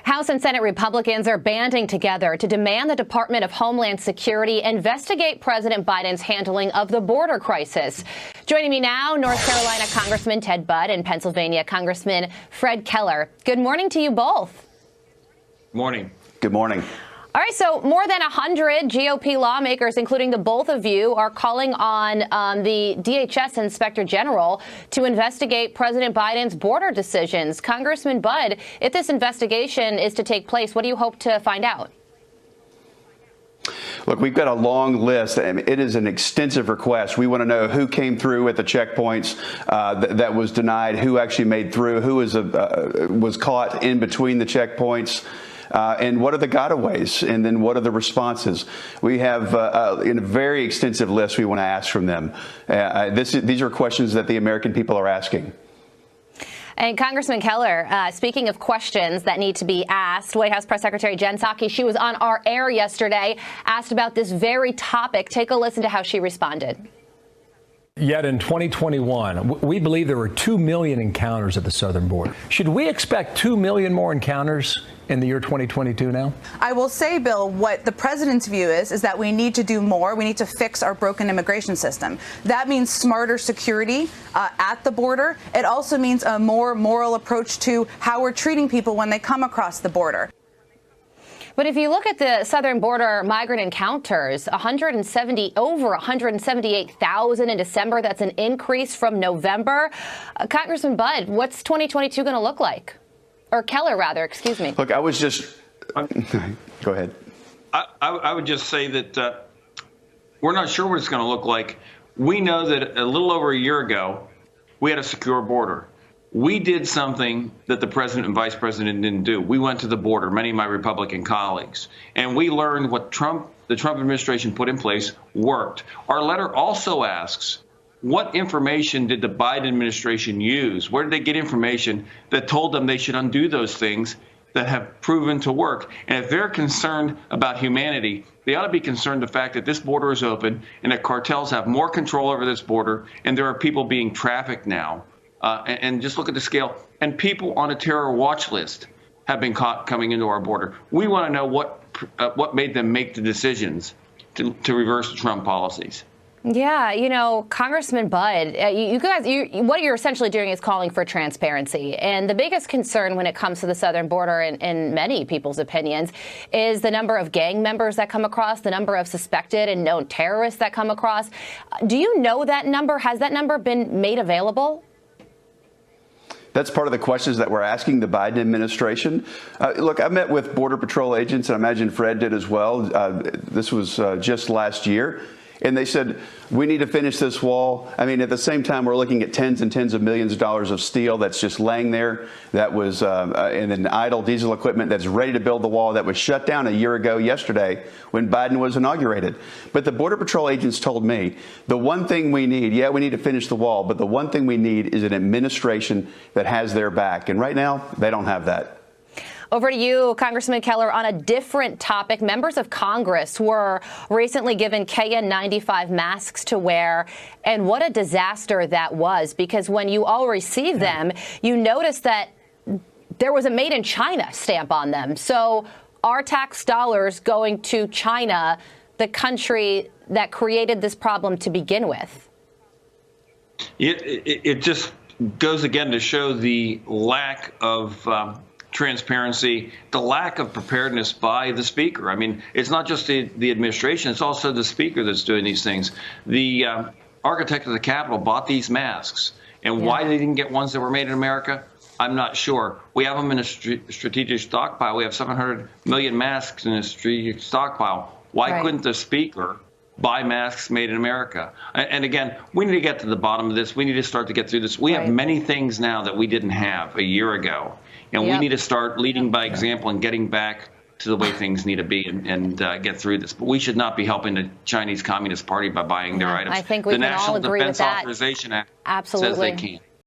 House and Senate Republicans are banding together to demand the Department of Homeland Security investigate President Biden's handling of the border crisis. Joining me now, North Carolina Congressman Ted Budd and Pennsylvania Congressman Fred Keller. Good morning to you both. Morning. Good morning. All right, so more than 100 GOP lawmakers, including the both of you, are calling on the DHS Inspector General to investigate President Biden's border decisions. Congressman Budd, if this investigation is to take place, what do you hope to find out? Look, we've got a long list. It is an extensive request. We want to know who came through at the checkpoints that was denied, who actually made through, who was caught in between the checkpoints. And what are the gotaways? And then what are the responses? We have a very extensive list we want to ask from them. These are questions that the American people are asking. And Congressman Keller, speaking of questions that need to be asked, White House Press Secretary Jen Psaki, she was on our air yesterday, asked about this very topic. Take a listen to how she responded. Yet in 2021, we believe there were 2 million encounters at the southern border. Should we expect 2 million more encounters in the year 2022 now? I will say, Bill, what the president's view is that we need to do more. We need to fix our broken immigration system. That means smarter security at the border. It also means a more moral approach to how we're treating people when they come across the border. But if you look at the southern border migrant encounters, over 178,000 in December. That's an increase from November. Congressman Budd, what's 2022 going to look like? Or Keller, rather, excuse me. Look, I was just go ahead. I would just say that we're not sure what it's going to look like. We know that a little over a year ago, we had a secure border. We did something that the president and vice president didn't do. We went to the border, many of my Republican colleagues, and we learned what the Trump administration put in place worked. Our letter also asks, what information did the Biden administration use? Where did they get information that told them they should undo those things that have proven to work? And if they're concerned about humanity, they ought to be concerned the fact that this border is open and that cartels have more control over this border, and there are people being trafficked now. And just look at the scale. And people on a terror watch list have been caught coming into our border. We want to know what made them make the decisions to reverse the Trump policies. Yeah, you know, Congressman Budd, you guys, what you're essentially doing is calling for transparency. And the biggest concern when it comes to the southern border, in many people's opinions, is the number of gang members that come across, the number of suspected and known terrorists that come across. Do you know that number? Has that number been made available? That's part of the questions that we're asking the Biden administration. Look, I met with Border Patrol agents, and I imagine Fred did as well. This was just last year. And they said, we need to finish this wall. I mean, at the same time, we're looking at tens and tens of millions of dollars of steel that's just laying there. That was and then idle diesel equipment that's ready to build the wall that was shut down a year ago yesterday when Biden was inaugurated. But the Border Patrol agents told me the one thing we need, we need to finish the wall, but the one thing we need is an administration that has their back. And right now, they don't have that. Over to you, Congressman Keller, on a different topic. Members of Congress were recently given KN95 masks to wear, and what a disaster that was, because when you all receive them, you notice that there was a Made in China stamp on them. So our tax dollars going to China, the country that created this problem to begin with. It just goes again to show the lack of transparency, the lack of preparedness by the speaker. I mean, it's not just the administration, it's also the speaker that's doing these things. The architect of the Capitol bought these masks. And why they didn't get ones that were made in America, I'm not sure. We have them in a strategic stockpile. We have 700 million masks in a strategic stockpile. Why couldn't the speaker buy masks made in America? And again, we need to get to the bottom of this. We need to start to get through this. We have many things now that we didn't have a year ago. And we need to start leading by example and getting back to the way things need to be and get through this. But we should not be helping the Chinese Communist Party by buying their items. I think we can all agree with that. The National Defense Authorization Act says they can't.